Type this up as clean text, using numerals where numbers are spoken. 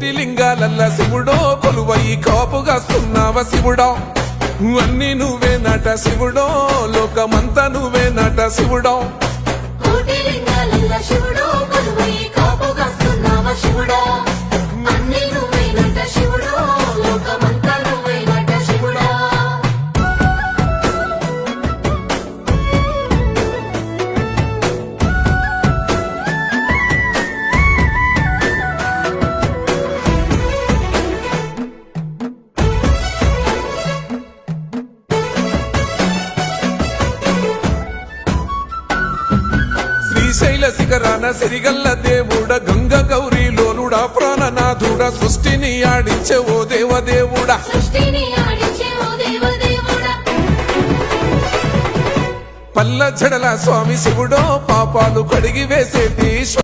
కోటి లింగాలల్ల శివుడో కొలువయి కాపుగాస్తున్నావ శివుడా అన్ని నువ్వే నట శివుడో లోకమంతా నువ్వే నట శివుడా కోటి లింగాలల్ల శివుడో కొలువయి కాపుగాస్తున్నావ శివుడా అన్ని నువ్వే నట శివుడో లోకమంతా నువ్వే నట శివుడా శ్రీశైల శిఖరాన సిరిగల్ల దేవుడ గంగ గౌరీ లోలుడా ప్రాణనాథుడా సృష్టిని ఆడించే ఓ దేవదేవుడా సృష్టిని ఆడించే ఓ దేవదేవుడా పల్ల జడల స్వామి శివుడో పాపాలు కడిగి వేసేటి